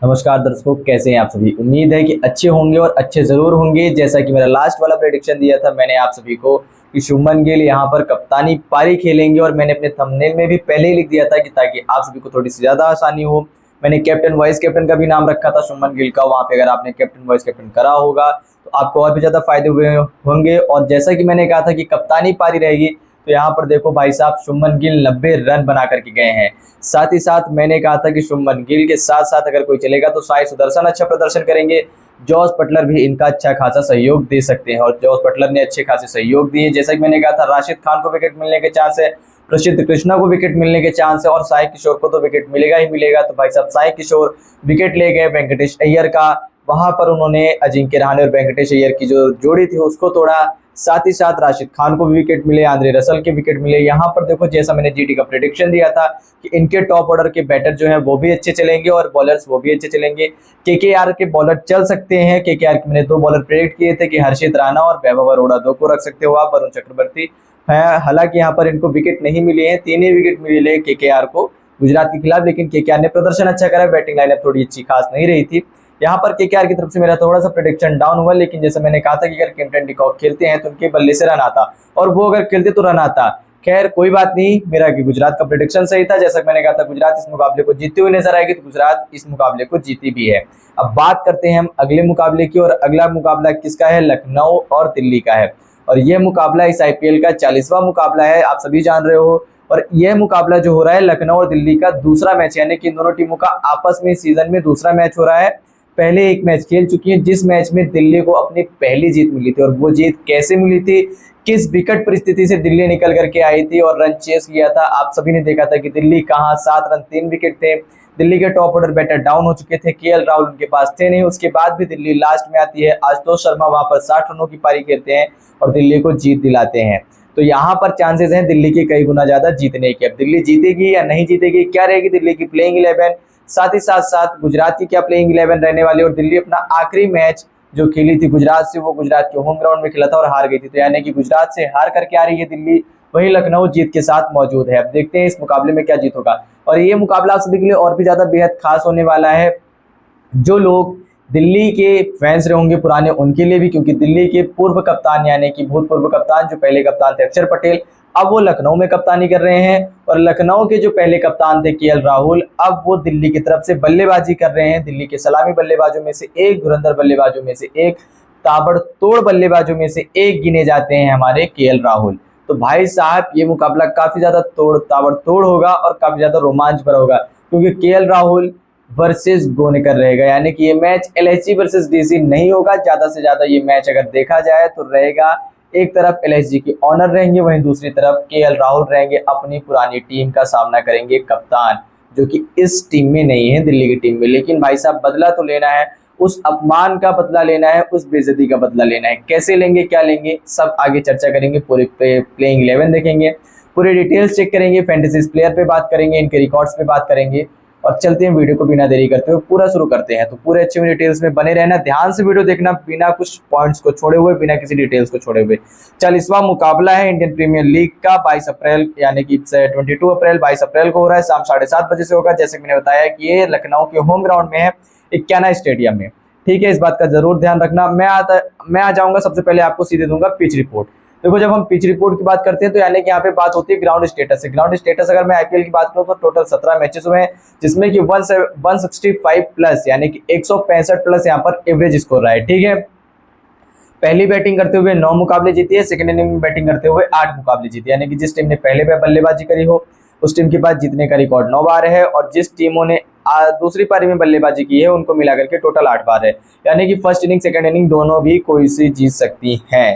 नमस्कार दर्शकों, कैसे हैं आप सभी। उम्मीद है कि अच्छे होंगे और अच्छे जरूर होंगे। जैसा कि मेरा लास्ट वाला प्रेडिक्शन दिया था मैंने आप सभी को कि शुभमन गिल यहाँ पर कप्तानी पारी खेलेंगे, और मैंने अपने थंबनेल में भी पहले ही लिख दिया था कि ताकि आप सभी को थोड़ी सी ज्यादा आसानी हो। मैंने कैप्टन वाइस कैप्टन का भी नाम रखा था शुभमन गिल का। वहां पे अगर आपने कैप्टन वाइस कैप्टन करा होगा तो आपको और भी ज्यादा फायदे हुए होंगे। और जैसा कि मैंने कहा था कि कप्तानी पारी रहेगी, तो यहाँ पर देखो भाई साहब, शुभमन गिल 90 रन बना करके गए हैं। साथ ही साथ मैंने कहा था कि शुभमन गिल के साथ साथ अगर कोई चलेगा तो साई सुदर्शन अच्छा प्रदर्शन करेंगे। जॉस बटलर भी इनका अच्छा खासा सहयोग दे सकते हैं, और जॉस बटलर ने अच्छे खासे सहयोग दिए। जैसा कि मैंने कहा था, राशिद खान को विकेट मिलने के चांस है, प्रसिद्ध कृष्णा को विकेट मिलने के चांस है, और साई किशोर को तो विकेट मिलेगा ही मिलेगा। तो भाई साहब, साई किशोर विकेट ले गए वेंकटेश अय्यर का। वहां पर उन्होंने अजिंक्य रहाणे और वेंकटेश अय्यर की जो जोड़ी थी उसको तोड़ा। साथ ही साथ राशिद खान को भी विकेट मिले, आंद्रे रसल के विकेट मिले। यहाँ पर देखो, जैसा मैंने जीटी का प्रेडिक्शन दिया था कि इनके टॉप ऑर्डर के बैटर जो हैं वो भी अच्छे चलेंगे और बॉलर्स वो भी अच्छे चलेंगे। केकेआर के बॉलर चल सकते हैं। केकेआर के मैंने दो बॉलर प्रेडिक्ट किए थे कि हर्षित राणा और वैभव अरोड़ा, दो को रख सकते हो आप। वरुण चक्रवर्ती है, हालांकि यहाँ पर इनको विकेट नहीं मिले हैं, तीन ही विकेट मिले केकेआर को गुजरात के खिलाफ, लेकिन केकेआर ने प्रदर्शन अच्छा करा। बैटिंग लाइनअप थोड़ी अच्छी खास नहीं रही थी। यहाँ पर केकेआर की तरफ से मेरा थोड़ा सा प्रेडिक्शन डाउन हुआ, लेकिन जैसे मैंने कहा था कि अगर कैप्टन डिकॉक खेलते हैं तो उनके बल्ले से रन आता, और वो अगर खेलते तो रन आता। खैर कोई बात नहीं, मेरा कि गुजरात का प्रेडिक्शन सही था। जैसा मैंने कहा था, गुजरात इस मुकाबले को जीतते हुए नजर आएगी, तो गुजरात इस मुकाबले को जीती भी है। अब बात करते हैं हम अगले मुकाबले की, और अगला मुकाबला किसका है? लखनऊ और दिल्ली का है। और यह मुकाबला इस आईपीएल का 40वां मुकाबला है, आप सभी जान रहे हो। और यह मुकाबला जो हो रहा है लखनऊ और दिल्ली का दूसरा मैच, यानी कि इन दोनों टीमों का आपस में इस सीजन में दूसरा मैच हो रहा है। पहले एक मैच खेल चुकी है, जिस मैच में दिल्ली को अपनी पहली जीत मिली थी। और वो जीत कैसे मिली थी, किस विकट परिस्थिति से दिल्ली निकल करके आई थी और रन चेस किया था, आप सभी ने देखा था कि दिल्ली कहाँ 7 रन 3 विकेट थे। दिल्ली के टॉप ऑर्डर बैटर डाउन हो चुके थे, केएल राहुल उनके पास थे नहीं। उसके बाद भी दिल्ली लास्ट में आती है, आशुतोष शर्मा वहां पर 60 रनों की पारी खेलते हैं और दिल्ली को जीत दिलाते हैं। तो यहाँ पर चांसेस हैं दिल्ली के कई गुना ज्यादा जीतने के। अब दिल्ली जीतेगी या नहीं जीतेगी, क्या रहेगी दिल्ली की प्लेइंग 11, साथ ही साथ साथ गुजरात की क्या प्लेइंग 11 रहने वाली। और दिल्ली अपना आखिरी मैच जो खेली थी गुजरात से, वो गुजरात के होम ग्राउंड में खेला था और हार गई थी। तो यानी कि गुजरात से हार करके आ रही है दिल्ली, वही लखनऊ जीत के साथ मौजूद है। अब देखते हैं इस मुकाबले में क्या जीत होगा। और ये मुकाबला आप सभी के लिए और भी ज्यादा बेहद खास होने वाला है, जो लोग दिल्ली के फैंस रहे होंगे पुराने, उनके लिए भी, क्योंकि दिल्ली के पूर्व कप्तान यानी कि भूतपूर्व कप्तान जो पहले कप्तान थे अक्षर पटेल, अब वो लखनऊ में कप्तानी कर रहे हैं। और लखनऊ के जो पहले कप्तान थे केएल राहुल, अब वो दिल्ली की तरफ से बल्लेबाजी कर रहे हैं। दिल्ली के सलामी बल्लेबाजों में से एक, धुरंधर बल्लेबाजों में से एक, ताबड़तोड़ बल्लेबाजों में से एक गिने जाते हैं हमारे केएल राहुल। तो भाई साहब, ये मुकाबला काफी ज्यादा ताबड़तोड़ होगा और काफी ज्यादा रोमांच भरा होगा, क्योंकि केएल राहुल वर्सेस गोनेकर रहेगा। यानी कि ये मैच एलएसजी वर्सेस डीसी नहीं होगा। ज्यादा से ज्यादा ये मैच अगर देखा जाए तो रहेगा, एक तरफ एलएसजी के ऑनर रहेंगे, वहीं दूसरी तरफ केएल राहुल रहेंगे, अपनी पुरानी टीम का सामना करेंगे कप्तान, जो कि इस टीम में नहीं है, दिल्ली की टीम में। लेकिन भाई साहब, बदला तो लेना है, उस अपमान का बदला लेना है, उस बेइज्जती का बदला लेना है। कैसे लेंगे, क्या लेंगे, सब आगे चर्चा करेंगे। पूरे प्लेइंग 11 देखेंगे, पूरे डिटेल्स चेक करेंगे, फैंटेसी प्लेयर पे बात करेंगे, इनके रिकॉर्ड्स पे बात करेंगे। और चलते हैं वीडियो को बिना देरी करते हुए पूरा शुरू करते हैं। तो पूरे अच्छे डिटेल्स में बने रहना, ध्यान से वीडियो देखना, बिना कुछ पॉइंट्स को छोड़े हुए, बिना किसी डिटेल्स को छोड़े हुए। 40वां मुकाबला है इंडियन प्रीमियर लीग का, 22 अप्रैल यानी कि 22 अप्रैल 22 अप्रैल को हो रहा है, शाम 7:30 बजे से होगा। जैसे मैंने बताया कि ये लखनऊ के होम ग्राउंड में है, इक्याना स्टेडियम में। ठीक है, इस बात का जरूर ध्यान रखना। मैं आ जाऊंगा, सबसे पहले आपको सीधे दूंगा पिच रिपोर्ट। देखो, जब हम पिच रिपोर्ट की बात करते हैं तो यानी कि यहाँ पे बात होती है ग्राउंड स्टेटस से। ग्राउंड स्टेटस अगर मैं आईपीएल की बात करूँ तो टोटल 17 मैचेस हुए हैं, जिसमें कि 165 प्लस यानी कि 165 प्लस यहाँ पर एवरेज स्कोर रहा है। ठीक है, पहली बैटिंग करते हुए 9 मुकाबले जीती है, सेकंड इनिंग में बैटिंग करते हुए 8 मुकाबले जीती है। यानी कि जिस टीम ने पहले बल्लेबाजी करी हो उस टीम के पास जीतने का रिकॉर्ड 9 बार है, और जिस टीमों ने दूसरी पारी में बल्लेबाजी की है उनको मिलाकर के टोटल 8 बार है। यानी कि फर्स्ट इनिंग सेकंड इनिंग दोनों भी कोई सी जीत सकती हैं।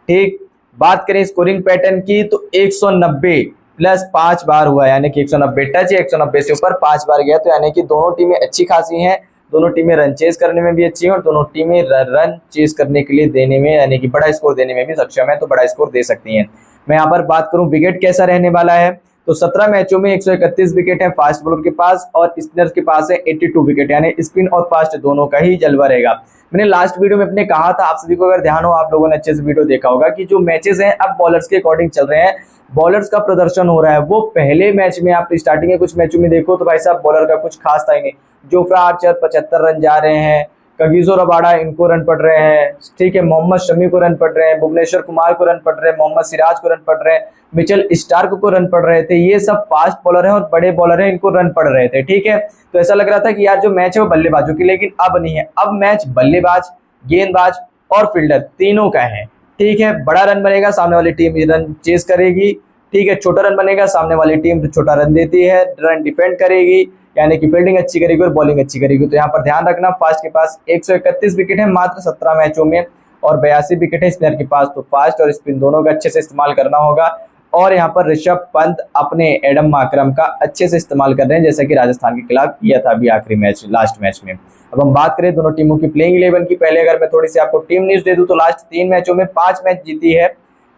ठीक, बात करें स्कोरिंग पैटर्न की तो 190 प्लस 5 बार हुआ, यानी कि 190 टच है, 190 से ऊपर 5 बार गया। तो यानी कि दोनों टीमें अच्छी खासी हैं, दोनों टीमें रन चेस करने में भी अच्छी हैं, और दोनों टीमें रन चेस करने के लिए देने में यानी कि बड़ा स्कोर देने में भी सक्षम है, तो बड़ा स्कोर दे सकती हैं। मैं यहाँ पर बात करूं विकेट कैसा रहने वाला है, तो 17 मैचों में 131 विकेट है फास्ट बॉलर के पास, और स्पिनर्स के पास है 82 विकेट, यानी स्पिन और फास्ट दोनों का ही जलवा रहेगा। मैंने लास्ट वीडियो में अपने कहा था, आप सभी को अगर ध्यान हो, आप लोगों ने अच्छे से वीडियो देखा होगा, कि जो मैचेस हैं अब बॉलर्स के अकॉर्डिंग चल रहे हैं, बॉलर्स का प्रदर्शन हो रहा है। वो पहले मैच में आप स्टार्टिंग के कुछ मैचों में देखो तो भाई साहब बॉलर का कुछ खास था ही नहीं, जोफ्रा आर्चर 75 रन जा रहे हैं, कगिसो रबाडा इनको रन पड़ रहे हैं, ठीक है, मोहम्मद शमी को रन पड़ रहे हैं, भुवनेश्वर कुमार को रन पड़ रहे हैं, मोहम्मद सिराज को रन पड़ रहे हैं, मिचेल स्टार्क को रन पड़ रहे थे। ये सब फास्ट बॉलर हैं और बड़े बॉलर हैं, इनको रन पड़ रहे थे, ठीक है। तो ऐसा लग रहा था कि यार जो मैच है वो बल्लेबाजों की, लेकिन अब नहीं है। अब मैच बल्लेबाज, गेंदबाज और फील्डर तीनों का है, ठीक है। बड़ा रन बनेगा, सामने वाली टीम रन चेस करेगी, ठीक है। छोटा रन बनेगा, सामने वाली टीम छोटा रन देती है, रन डिफेंड करेगी, यानी कि फील्डिंग अच्छी करेगी और बॉलिंग अच्छी करेगी। तो यहाँ पर ध्यान रखना, फास्ट के पास 131 विकेट है मात्र 17 मैचों में, और 82 विकेट है स्पिनर के पास। तो फास्ट और स्पिन दोनों का अच्छे से इस्तेमाल करना होगा। और यहाँ पर ऋषभ पंत अपने एडम मार्करम का अच्छे से इस्तेमाल कर रहे हैं, जैसा कि राजस्थान के खिलाफ किया था अभी आखिरी मैच, लास्ट मैच में। अब हम बात करें दोनों टीमों की प्लेइंग 11 की। पहले अगर मैं थोड़ी सी आपको टीम न्यूज दे दूं तो लास्ट 3 मैचों में 5 मैच जीती है,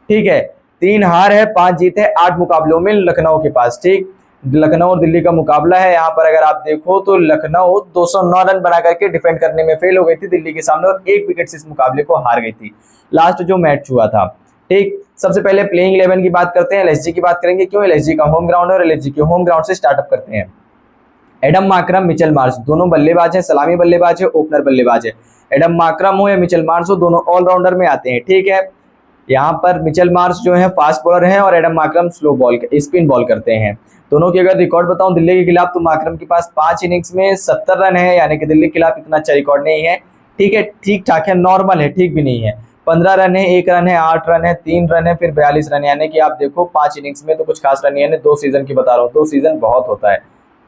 ठीक है, 3 हार है, 5 जीत है 8 मुकाबलों में लखनऊ के पास, ठीक। लखनऊ और दिल्ली का मुकाबला है। यहाँ पर अगर आप देखो तो लखनऊ 209 रन बना करके डिफेंड करने में फेल हो गई थी दिल्ली के सामने, और 1 विकेट से इस मुकाबले को हार गई थी लास्ट जो मैच हुआ था, ठीक। सबसे पहले प्लेइंग 11 की बात करते हैं, एलएसजी की बात करेंगे, क्यों एलएसजी का होम ग्राउंड है और एलएसजी के होम ग्राउंड से स्टार्टअप करते हैं। एडम मार्करम, मिचेल मार्श दोनों बल्लेबाज हैं, सलामी बल्लेबाज है, ओपनर बल्लेबाज है। एडम मार्करम हो या मिचेल मार्श हो, दोनों ऑलराउंडर में आते हैं, ठीक है। यहाँ पर मिचेल मार्श जो है फास्ट बॉलर हैं और Adam Markram slow ball spin ball करते हैं। दोनों की अगर रिकॉर्ड बताऊं दिल्ली के खिलाफ, तो मार्करम के पास 5 इनिंग्स में 70 रन है, यानी कि दिल्ली के खिलाफ इतना अच्छा रिकॉर्ड नहीं है, ठीक है, ठीक ठाक है, नॉर्मल है, ठीक भी नहीं है। 15 रन है, 1 रन है, 8 रन है, 3 रन है, फिर 42 रन, यानी कि आप देखो 5 इनिंग्स में तो कुछ खास रन नहीं है। 2 सीजन की बता रहा हूँ, 2 सीजन बहुत होता है,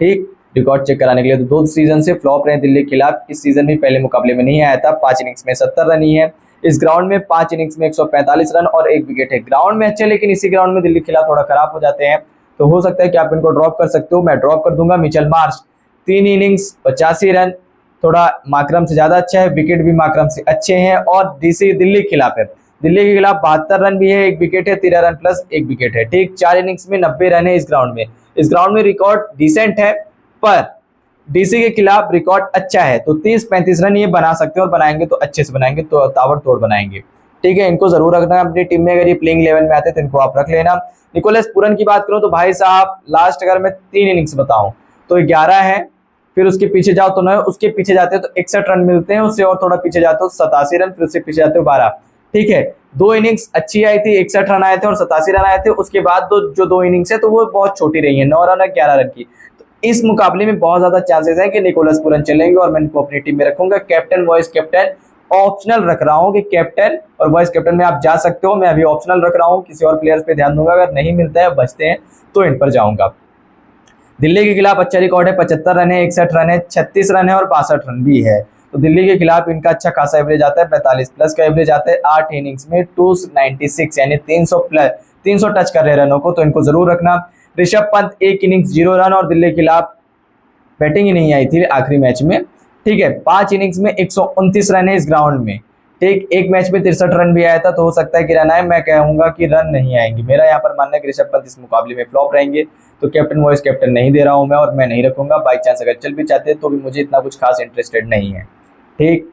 ठीक, रिकॉर्ड चेक कराने के लिए। तो 2 सीजन से फ्लॉप रहे दिल्ली के खिलाफ, इस सीजन भी पहले मुकाबले में नहीं आया था। 5 इनिंग्स में 70 रन ही है। इस ग्राउंड में 5 इनिंग्स में 145 रन और 1 विकेट है। ग्राउंड में अच्छे, लेकिन इसी ग्राउंड में दिल्ली के खिलाफ थोड़ा खराब हो जाते हैं, तो हो सकता है कि आप इनको ड्रॉप कर सकते हो। मैं ड्रॉप कर दूंगा। मिचेल मार्श 3 इनिंग्स 85 रन, थोड़ा मार्करम से ज्यादा अच्छा है, विकेट भी मार्करम से अच्छे हैं, और डीसी दिल्ली के खिलाफ है। दिल्ली के खिलाफ 72 रन भी है, 1 विकेट है, 13 रन प्लस 1 विकेट है, ठीक। 4 इनिंग्स में 90 रन है इस ग्राउंड में। इस ग्राउंड में रिकॉर्ड डिसेंट है, पर डीसी के खिलाफ रिकॉर्ड अच्छा है, तो 30-35 रन ये बना सकते हैं, और बनाएंगे तो अच्छे से बनाएंगे, तो ताबड़तोड़ बनाएंगे, ठीक है। इनको जरूर रखना है अपनी टीम में, अगर ये प्लेइंग 11 में आते हैं तो इनको आप रख लेना। निकोलस पूरन की बात करूं तो भाई साहब लास्ट अगर मैं 3 इनिंग्स बताऊं तो 11 है, फिर उसके पीछे जाओ तो 9, उसके पीछे जाते हो तो 61 रन मिलते हैं, उससे और थोड़ा पीछे जाते हो 87 रन, फिर उससे पीछे जाते हो 12, ठीक है। 2 इनिंग्स अच्छी आई थी, 61 रन आए थे और 87 रन आए थे। उसके बाद जो 2 इनिंग्स है तो वो बहुत छोटी रही है, 9 रन और 11 रन की। तो इस मुकाबले में बहुत ज्यादा चांसेस है कि निकोलस पूरन चलेंगे, और मैं इनको अपनी टीम में रखूंगा। कैप्टन वाइस कैप्टन ऑप्शनल रख रहा हूँ कि कैप्टन और वाइस कैप्टन में आप जा सकते हो, मैं अभी ऑप्शनल रख रहा हूँ, किसी और प्लेयर्स पे ध्यान दूंगा, अगर नहीं मिलता है बचते हैं तो इन पर जाऊंगा। दिल्ली के खिलाफ अच्छा रिकॉर्ड है, 75 रन है, 61 रन है, 36 रन है और 62 रन भी है। तो दिल्ली के खिलाफ इनका अच्छा खासा एवरेज आता है, 45 प्लस का एवरेज आता है। 8 इनिंग्स में 296 यानी 300 प्लस 300 टच कर रहे रनों को, तो इनको जरूर रखना। ऋषभ पंत 1 इनिंग्स 0 रन, और दिल्ली के खिलाफ बैटिंग ही नहीं आई थी आखिरी मैच में, ठीक है। 5 इनिंग्स में 129 रन है इस ग्राउंड में, ठीक। 1 मैच में 63 रन भी आया था, तो हो सकता है कि रन आए, मैं कहूंगा कि रन नहीं आएंगे। मेरा यहाँ पर मानना है कि ऋषभ पंत इस मुकाबले में फ्लॉप रहेंगे, तो कैप्टन वाइस कैप्टन नहीं दे रहा हूं मैं, और मैं नहीं रखूंगा। बाई चांस अगर चल भी चाहते तो भी मुझे इतना कुछ खास इंटरेस्टेड नहीं है, ठीक।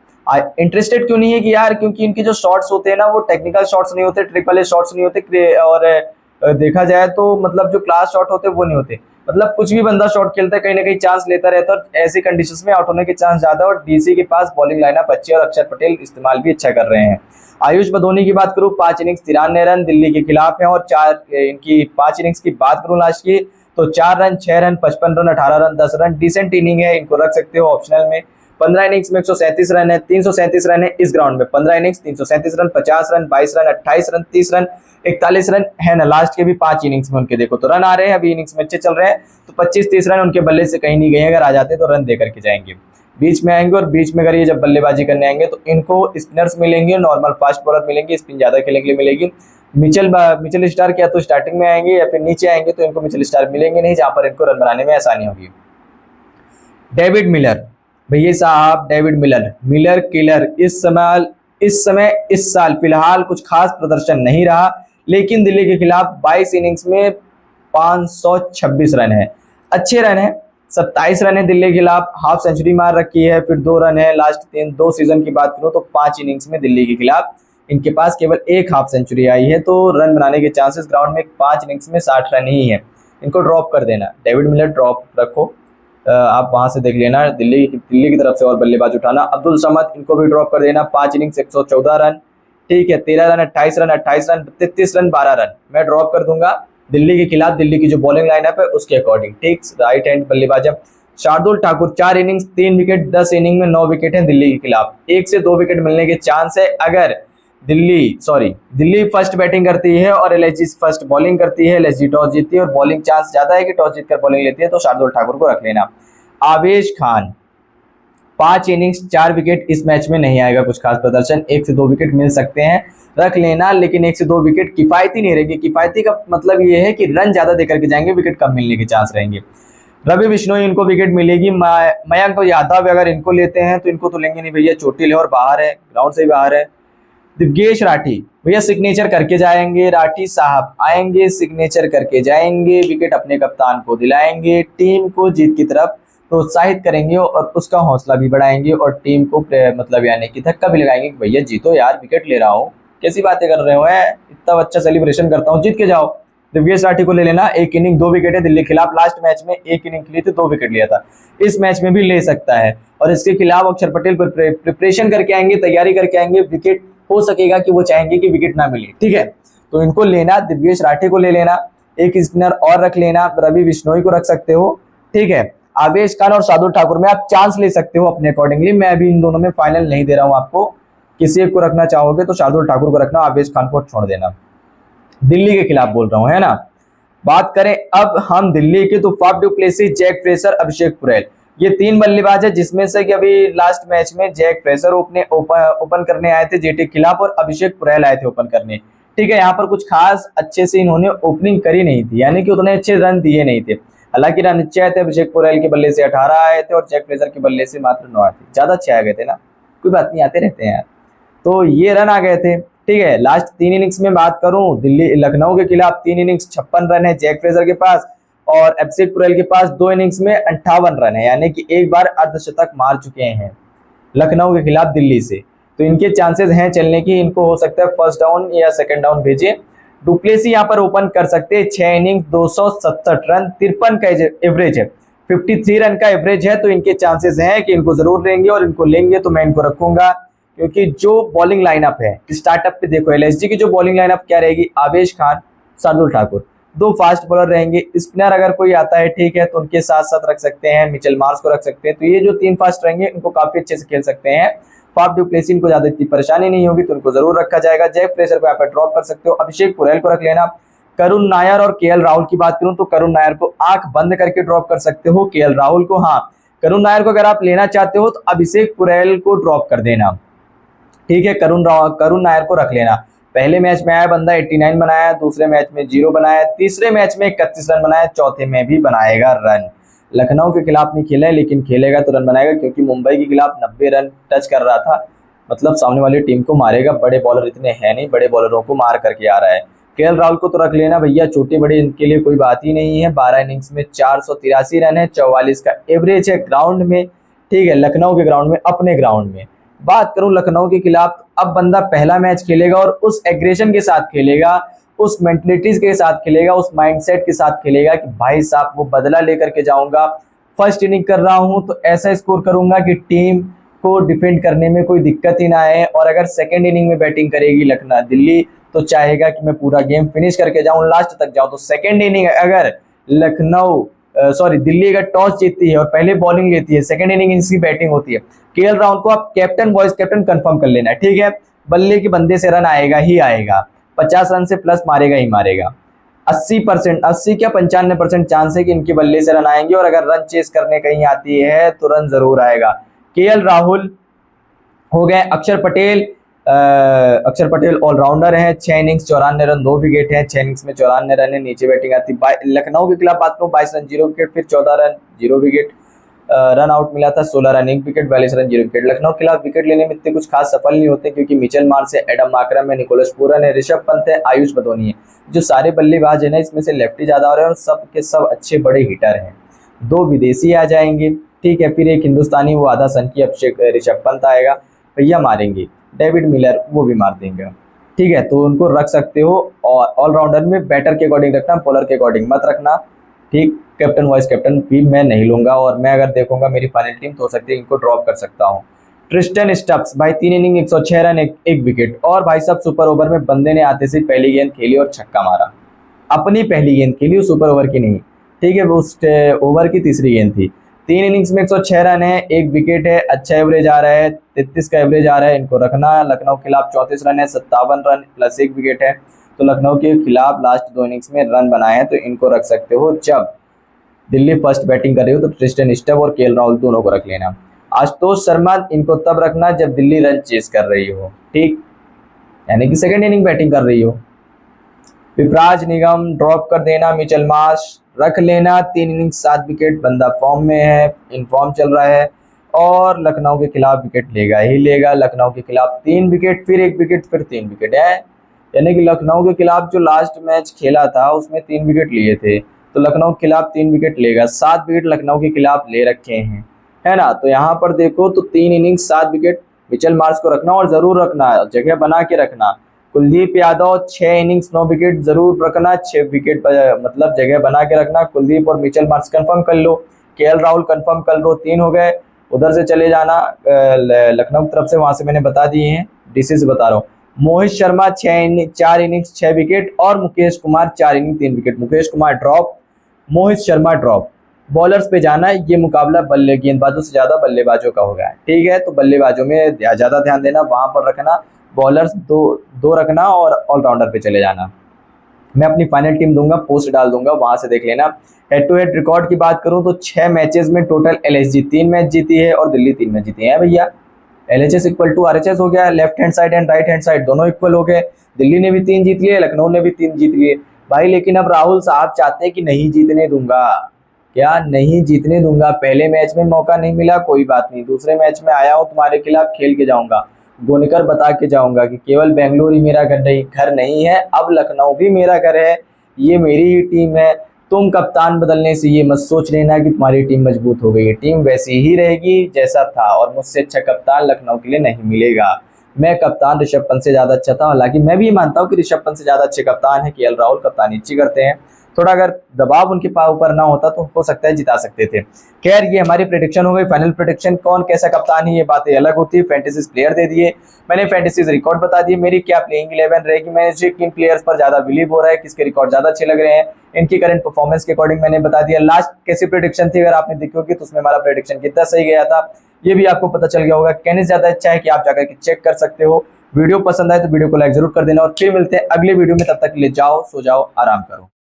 इंटरेस्टेड क्यों नहीं है कि यार, क्योंकि इनके जो शॉट्स होते हैं ना वो टेक्निकल शॉट्स नहीं होते, ट्रिपल ए शॉट्स नहीं होते, और देखा जाए तो मतलब जो क्लास शॉट होते हैं वो नहीं होते। मतलब कुछ भी बंदा शॉट खेलता है, कहीं ना कहीं चांस लेता रहता है, और ऐसी कंडीशंस में आउट होने के चांस ज्यादा है। और डीसी के पास बॉलिंग लाइनअप अच्छी है, और अक्षर पटेल इस्तेमाल भी अच्छा कर रहे हैं। आयुष बदोनी की बात करूं, 5 इनिंग्स 93 रन दिल्ली के खिलाफ है, और 5 इनिंग्स की बात करूं लास्ट की तो 4 run, 6 run, 55 run, 18 run, 10 run, decent inning है, इनको रख सकते हो ऑप्शनल में। 15 इनिंग्स में 137 रन है, 337 रन है इस ग्राउंड में। 15 innings 337 run, 50 run, 22 run, 28 run, 30 run, 41 run है ना लास्ट के भी 5 इनिंग्स में उनके। देखो तो रन आ रहे हैं, अभी इनिंग्स में अच्छे चल रहे हैं, तो 25-30 रन उनके बल्ले से कहीं नहीं गए। अगर आ जाते तो रन दे करके जाएंगे, बीच में आएंगे, और बीच में अगर ये जब बल्लेबाजी करने आएंगे तो इनको स्पिनर्स मिलेंगे, नॉर्मल फास्ट बॉलर मिलेंगे, स्पिन ज्यादा खेलने के लिए मिलेगी। मिचेल स्टार्क या तो स्टार्टिंग में आएंगे या फिर नीचे आएंगे, तो इनको मिचेल स्टार्क मिलेंगे नहीं, जहां पर इनको रन बनाने में आसानी होगी। डेविड मिलर, भैया साहब डेविड मिलर किलर इस साल फिलहाल कुछ खास प्रदर्शन नहीं रहा, लेकिन दिल्ली के खिलाफ 22 इनिंग्स में 526 रन है, अच्छे रन है। 27 रन है दिल्ली के खिलाफ, हाफ सेंचुरी मार रखी है, फिर 2 रन है लास्ट 2 सीजन की बात करूं तो 5 इनिंग्स में दिल्ली के खिलाफ इनके पास केवल 1 हाफ सेंचुरी आई है, तो रन बनाने के चांसेस ग्राउंड में 5 इनिंग्स में 60 रन ही है। इनको ड्रॉप कर देना, डेविड मिलर ड्रॉप रखो, आप वहां से देख लेना। दिल्ली की तरफ से और बल्लेबाज उठाना। अब्दुल समद, इनको भी ड्रॉप कर देना। 5 इनिंग्स 114 रन, ठीक है। 13 run 28 run 28 run 33 run 12 run मैं ड्रॉप कर दूंगा दिल्ली के खिलाफ। दिल्ली की जो बॉलिंग लाइनअप है उसके अकॉर्डिंग, ठीक। राइट हैंड बल्लेबाज है Shardul Thakur, 4 innings 3 wicket, 10 inning में 9 विकेट है दिल्ली के खिलाफ। 1 से 2 विकेट मिलने के चांस है अगर दिल्ली फर्स्ट बैटिंग करती है और एलएसजी फर्स्ट बॉलिंग करती है। एलएसजी टॉस जीतती है और बॉलिंग चांस ज्यादा है कि टॉस जीतकर बॉलिंग लेती है, तो शार्दुल ठाकुर को रख लेना। आवेश खान, 5 इनिंग्स 4 विकेट, इस मैच में नहीं आएगा कुछ खास प्रदर्शन। 1 से 2 विकेट मिल सकते हैं, रख लेना। लेकिन 1 से 2 विकेट किफायती नहीं रहेगी। किफायती का मतलब ये है कि रन ज्यादा देकर के जाएंगे, विकेट कम मिलने के चांस रहेंगे। रवि बिश्नोई, इनको विकेट मिलेगी। मयंक यादव अगर इनको लेते हैं तो इनको तो लेंगे नहीं भैया, चोटिल है और बाहर है, ग्राउंड से ही बाहर है। दिव्येश राठी, भैया सिग्नेचर करके जाएंगे। राठी साहब आएंगे, सिग्नेचर करके जाएंगे, विकेट अपने कप्तान को दिलाएंगे, टीम को जीत की तरफ प्रोत्साहित करेंगे और उसका हौसला भी बढ़ाएंगे और टीम को मतलब यानी कि धक्का भी लगाएंगे कि भैया जीतो यार, विकेट ले रहा हूँ, कैसी बातें कर रहे हो, इतना अच्छा सेलिब्रेशन करता हूँ, जीत के जाओ। दिव्येश राठी को ले लेना। 1 इनिंग 2 विकेट है दिल्ली के खिलाफ। लास्ट मैच में 1 इनिंग खेली थी, 2 विकेट लिया था। इस मैच में भी ले सकता है। और इसके खिलाफ अक्षर पटेल प्रिपरेशन करके आएंगे, तैयारी करके आएंगे। विकेट हो सकेगा कि वो चाहेंगे कि विकेट ना मिले, ठीक है। तो इनको लेना, दिव्येश राठी को ले लेना। एक स्पिनर और रख लेना, रवि बिश्नोई को रख सकते हो, ठीक है। आवेश खान और शार्दुल ठाकुर में आप चांस ले सकते हो अपने अकॉर्डिंगली। मैं अभी इन दोनों में फाइनल नहीं दे रहा हूं आपको। किसी एक को रखना चाहोगे तो शार्दुल ठाकुर को रखना, आवेश खान को छोड़ देना। दिल्ली के खिलाफ बोल रहा हूं, है ना। बात करें अब हम दिल्ली की, तो Faf du Plessis, Jake Fraser, Abhishek Porel, ये 3 बल्लेबाज है, जिसमें से कि अभी लास्ट मैच में जैक फ्रेजर ओपन करने आए थे जेटी के खिलाफ और अभिषेक पुरेल आए थे ओपन करने, ठीक है। यहाँ पर कुछ खास अच्छे से इन्होंने ओपनिंग करी नहीं थी, यानी कि उतने अच्छे रन दिए नहीं थे। हालांकि रन अच्छे आए थे, अभिषेक पुरेल के बल्ले से 18 आए थे और जैक फ्रेजर के बल्ले से मात्र 9 आए थे। ज्यादा अच्छे आ गए थे ना, कोई बात नहीं, आते रहते हैं यार। तो ये रन आ गए थे, ठीक है। लास्ट 3 इनिंग्स में बात करूं, दिल्ली लखनऊ के खिलाफ 3 इनिंग्स 56 रन है जैक फ्रेजर के पास और अभिषेक पुरेल के पास 2 इनिंग्स में 58 रन है, यानी कि एक बार अर्धशतक मार चुके हैं लखनऊ के खिलाफ दिल्ली से। तो इनके चांसेस हैं चलने की। इनको हो सकता है फर्स्ट डाउन या सेकंड डाउन भेजे। डुप्लेसी यहाँ पर ओपन कर सकते हैं। 6 इनिंग्स 267 रन, 53 का एवरेज है, 53 रन का एवरेज है। तो इनके चांसेस हैं कि इनको जरूर लेंगे और इनको लेंगे तो मैं इनको रखूंगा, क्योंकि जो बॉलिंग लाइनअप है स्टार्टअप पे देखो, एलएसजी की जो बॉलिंग लाइनअप क्या रहेगी, आवेश खान, शार्दुल ठाकुर, 2 फास्ट बॉलर रहेंगे। स्पिनर अगर कोई आता है, ठीक है, तो उनके साथ साथ रख सकते हैं, मिचेल मार्श को रख सकते हैं। तो ये जो 3 फास्ट रहेंगे इनको काफी अच्छे से खेल सकते हैं। फाफ डू प्लेसिस को ज्यादा इतनी परेशानी नहीं होगी तो उनको जरूर रखा जाएगा। जैक फ्रेजर को यहाँ पर ड्रॉप कर सकते हो। अभिषेक पुरेल को रख लेना। करुण नायर और केएल राहुल की बात करूं तो करुण नायर को आंख बंद करके ड्रॉप कर सकते हो। केएल राहुल को, हाँ, करुण नायर को अगर आप लेना चाहते हो तो अभिषेक पुरेल को ड्रॉप कर देना, ठीक है। करुण नायर को रख लेना। पहले मैच में आया बंदा 89 बनाया, दूसरे मैच में 0 बनाया, तीसरे मैच में 31 रन बनाया, चौथे में भी बनाएगा रन। लखनऊ के खिलाफ नहीं खेला है लेकिन खेलेगा तो रन बनाएगा, क्योंकि मुंबई के खिलाफ 90 रन टच कर रहा था। मतलब सामने वाली टीम को मारेगा, बड़े बॉलर इतने हैं नहीं, बड़े बॉलरों को मार करके आ रहा है। केएल राहुल को तो रख लेना भैया, छोटे बड़े इनके लिए कोई बात ही नहीं है। 12 इनिंग्स में 483 रन है, 44 का एवरेज है ग्राउंड में, ठीक है, लखनऊ के ग्राउंड में, अपने ग्राउंड में। बात करूं लखनऊ के खिलाफ, अब बंदा पहला मैच खेलेगा और उस एग्रेशन के साथ खेलेगा, उस मेंटलिटीज के साथ खेलेगा, उस माइंडसेट के साथ खेलेगा कि भाई साहब वो बदला लेकर के जाऊंगा, फर्स्ट इनिंग कर रहा हूं तो ऐसा स्कोर करूंगा कि टीम को डिफेंड करने में कोई दिक्कत ही ना आए। और अगर सेकेंड इनिंग में बैटिंग करेगी लखनऊ दिल्ली तो चाहेगा कि मैं पूरा गेम फिनिश करके जाऊं, लास्ट तक जाऊं। तो सेकेंड इनिंग अगर दिल्ली अगर टॉस जीतती है और पहले बॉलिंग लेती है, सेकेंड इनिंग इनकी बैटिंग होती है, केएल राहुल को आप कैप्टन, वाइस कैप्टन कंफर्म कर लेना, ठीक है। बल्ले के बंदे से रन आएगा ही आएगा, 50 रन से प्लस मारेगा ही मारेगा। 80% 80 क्या 95% चांस है कि इनके बल्ले से रन आएंगे। और अगर रन चेस करने कहीं आती है तो रन जरूर आएगा। केएल राहुल हो गए। अक्षर पटेल ऑलराउंडर है, 6 इनिंग्स 94 रन, 2 विकेट है, 6 इनिंग्स में 94 रन है, नीचे बैटिंग आती। लखनऊ के खिलाफ बात करूं, 22 रन 0 विकेट, फिर 14 रन 0 विकेट, रन आउट मिला था 16 run 1 wicket, 42 run 0 wicket. Lucknow के खिलाफ विकेट लेने में इतने कुछ खास सफल नहीं होते, क्योंकि मिचेल मार्श है, एडम मार्करम है, निकोलस पूरन है, ऋषभ पंत है, आयुष बदोनी है। जो सारे बल्लेबाज है ना, इसमें से लेफ्टी ज्यादा हो रहे हैं और सब के सब अच्छे बड़े हिटर हैं। 2 विदेशी आ जाएंगे, ठीक है, फिर एक हिंदुस्तानी, वो आधा सन की ऋषभ पंत आएगा, भैया मारेंगे। डेविड मिलर वो भी मार देंगे, ठीक है। तो उनको रख सकते हो। और ऑलराउंडर में बैटर के अकॉर्डिंग रखना, बॉलर के अकॉर्डिंग मत रखना, ठीक, कैप्टन वाइस कैप्टन भी मैं नहीं लूंगा, और मैं अगर देखूंगा मेरी फाइनल टीम तो हो सकती है इनको ड्रॉप कर सकता हूँ। ट्रिस्टन स्टब्स भाई 3 इनिंग 106 रन, एक विकेट, और भाई साहब सुपर ओवर में बंदे ने आते से पहली गेंद खेली और छक्का मारा। अपनी पहली गेंद खेली, सुपर ओवर की नहीं, ठीक है, वो उस ओवर की तीसरी गेंद थी। 3 इनिंग्स में 106 रन है, एक विकेट है, अच्छा एवरेज आ रहा है, 33 का एवरेज आ रहा है, इनको रखना। लखनऊ के खिलाफ 34 रन है, 57 रन प्लस एक विकेट है, तो लखनऊ के खिलाफ लास्ट 2 इनिंग्स में रन बनाए हैं, तो इनको रख सकते हो। जब दिल्ली फर्स्ट बैटिंग कर रही हो तो ट्रिस्टन स्टब और केएल राहुल दोनों को रख लेना। आशुतोष शर्मा इनको तब रखना जब दिल्ली रन चेस कर रही हो, ठीक, यानी कि सेकंड इनिंग बैटिंग कर रही हो। विपराज निगम ड्रॉप कर देना, मिचेल मार्श रख लेना, 3 इनिंग्स 7 विकेट, बंदा फॉर्म में है, इन फॉर्म चल रहा है, और लखनऊ के खिलाफ विकेट लेगा ही लेगा। लखनऊ के खिलाफ 3 विकेट, फिर 1 विकेट, फिर 3 विकेट है, यानी कि लखनऊ के खिलाफ जो लास्ट मैच खेला था उसमें 3 विकेट लिए थे, तो लखनऊ के खिलाफ 3 विकेट लेगा। 7 विकेट लखनऊ के खिलाफ ले रखे हैं, है ना। तो यहाँ पर देखो तो 3 इनिंग्स 7 विकेट, मिचेल मार्श को रखना, और जरूर रखना, जगह बना के रखना। कुलदीप यादव 6 इनिंग्स 9 विकेट जरूर रखना, 6 विकेट मतलब जगह बना के रखना। कुलदीप और मिचेल मार्श कंफर्म कर लो, केएल राहुल कंफर्म कर लो, 3 हो गए। उधर से चले जाना लखनऊ की तरफ से, वहां से मैंने बता दिए हैं, डीसी से बता रहा हूँ। मोहित शर्मा 4 इनिंग्स 6 विकेट, और Mukesh Kumar 4 inning 3 wicket. Mukesh Kumar drop, Mohit Sharma drop. Bowlers पे जाना, ये मुकाबला गेंदबाजों से ज्यादा बल्लेबाजों का हो गया है, ठीक है, तो बल्लेबाजों में ज्यादा ध्यान देना, वहां पर रखना। बॉलर्स दो रखना, और ऑलराउंडर पे चले जाना। मैं अपनी फाइनल टीम दूंगा, पोस्ट डाल दूंगा, वहां से देख लेना। हेड टू हेड रिकॉर्ड की बात करूं तो 6 मैचेस में टोटल एलएसजी 3 मैच जीती है और दिल्ली 3 मैच जीती है भैया। एलएचएस इक्वल टू आरएचएस हो गया, left hand side and right hand side दोनों इक्वल हो गए। दिल्ली ने भी 3 जीत लिए, लखनऊ ने भी 3 जीत लिए भाई। लेकिन अब राहुल साहब चाहते हैं कि नहीं जीतने दूंगा, क्या नहीं जीतने दूंगा। पहले मैच में मौका नहीं मिला, कोई बात नहीं, दूसरे मैच में आया हूं तुम्हारे खिलाफ, खेल के जाऊंगा, गोनिकर बता के जाऊंगा कि केवल बेंगलुरु ही मेरा घर नहीं है, अब लखनऊ भी मेरा घर है, ये मेरी ही टीम है। तुम कप्तान बदलने से ये मत सोच लेना कि तुम्हारी टीम मजबूत हो गई है, टीम वैसी ही रहेगी जैसा था, और मुझसे अच्छा कप्तान लखनऊ के लिए नहीं मिलेगा। मैं कप्तान ऋषभ पंत से ज्यादा अच्छा था, हालांकि मैं भी मानता हूँ कि ऋषभ पंत से ज्यादा अच्छे कप्तान है केएल राहुल, कप्तानी अच्छी करते हैं, थोड़ा अगर दबाव उनके ऊपर ना होता तो हो सकता है जिता सकते थे। खैर ये हमारी प्रेडिक्शन हो गई, फाइनल प्रेडिक्शन, कौन कैसा कप्तान है ये बातें अलग होती है। फैंटेसीज प्लेयर दे दिए मैंने, फैंटेसीज रिकॉर्ड बता दिए, मेरी क्या प्लेइंग 11 रहेगी, मैंने किन प्लेयर्स पर ज्यादा बिलीव हो रहा है, किसके रिकॉर्ड ज्यादा अच्छे लग रहे हैं, इनकी करंट परफॉर्मेंस के अकॉर्डिंग मैंने बता दिया। लास्ट कैसी प्रेडिक्शन थी अगर आपने देखी होगी तो उसमें हमारा प्रेडिक्शन कितना सही गया था ये भी आपको पता चल गया होगा। कहने से ज्यादा अच्छा है कि आप जाकर के चेक कर सकते हो। वीडियो पसंद आए तो वीडियो को लाइक जरूर कर देना, और फिर मिलते हैं अगले वीडियो में, तब तक के लिए जाओ, सो जाओ, आराम करो।